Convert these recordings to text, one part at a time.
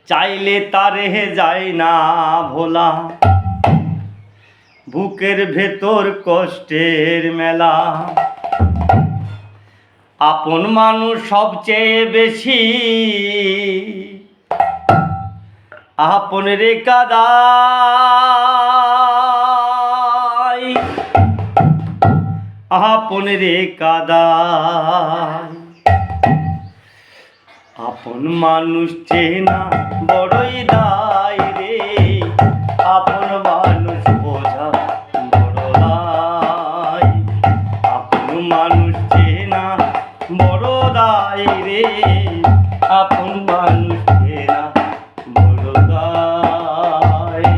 চাইলে তারে যায় না ভোলা, বুকের ভেতর কষ্টের মেলা। আপন মানুষ সবচেয়ে বেশি আপন রে কাদায়, আপন রে কাদায়। আপন মানুষ চেনা বড়ই দায় রে, আপন মানুষ বোঝা বড় দায়। আপন মানুষ চেনা বড় দায় রে, আপন মানুষ চেনা বড় দায়।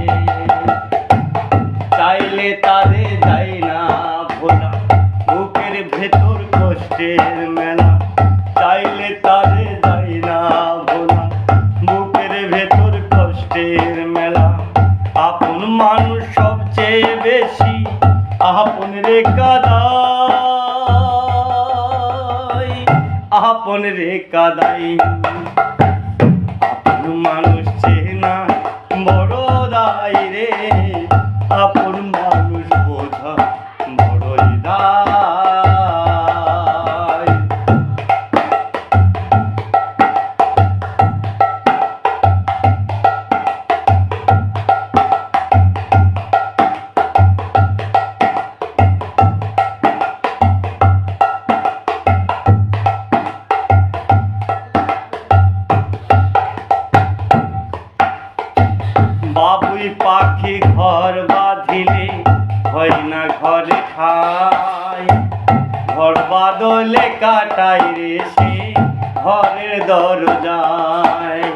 চাইলে তারে যায় না ভোলা, বুকের ভেতর কষ্টের মেলা। চাইলে তারে যায় না ভোলা, বুকের ভেতর কষ্টের মেলা। আপন মানুষ সবচেয়ে বেশি আপন রে কাদাই, আপন রে কাদাই। আপন মানুষ চেনা বড় দায় রে, আপন মানুষ বোঝা বড়ই দায়। বাবুই পাখি ঘর বাঁধিলে হয় না ঘরে ঠাই, ঘর বাদলে কাটাই রে সে ঘরের দরজায়।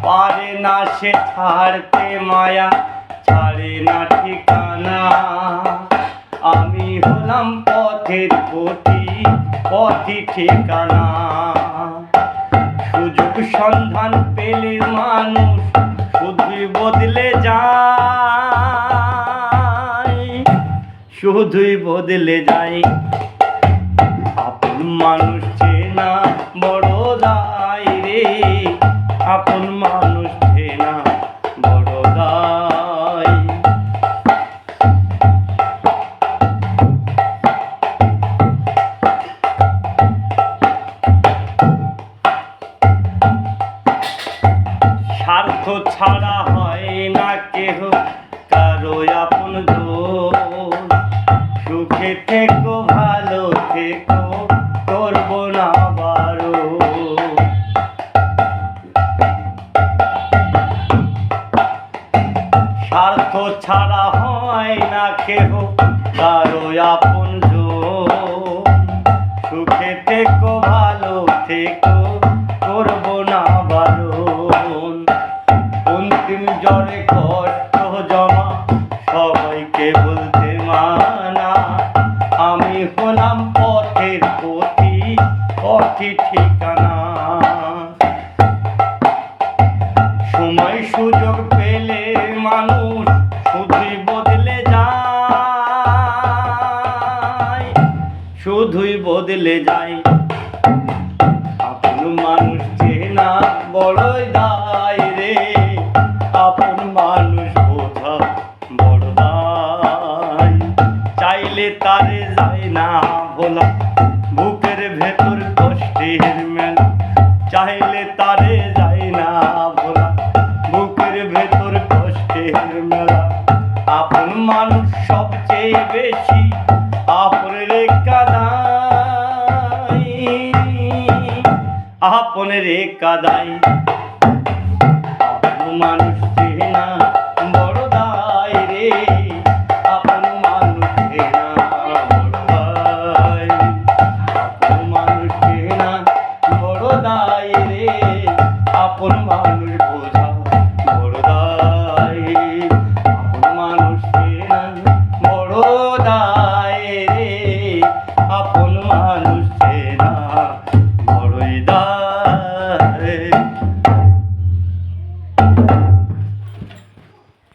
পারে না সে ছাড়তে মায়া, ছাড়ে না ঠিকানা। আমি হলাম পথের পথি, পথই ঠিকানা। সুযোগ সন্ধান পেলে মানুষ শুধুই বদলে যায়, শুধুই বদলে যায়। আপন মানুষ চেনা বড় দায় রে, আপন মানুষ চেনা বড় দায়। স্বার্থ ছাড়া হয় না কেহ কারো আপন দোষ। সুখে থেকো ভালো থেকো, করবো না বারণ। স্বার্থ ছাড়া হয় না কেহ কারো আপন দোষ। সুখে থেকো ভালো থেকো, করবো না বারণ। অন্তিম জ্বরে কষ্ট জমা সবাইকে বলতে মানা। আমি হলাম পথের পথি, পথই ঠিকানা। সময় সুযোগ পেলে মানুষ শুধুই বদলে যায়, শুধুই বদলে যায়। আপন মানুষ চেনা বড়ই দায় রে, আপন মানুষ বোঝা বড় দায়। চাইলে তারে যায় না ভোলা, বুকের ভেতর কষ্টের মেলা। চাইলে তারে যায় না ভোলা, বুকের ভেতর কষ্টের মেলা। আপন মানুষ সবচেয়ে বেশি আপন রে কাদাই, আপন রে কাদাই। আপন মানুষ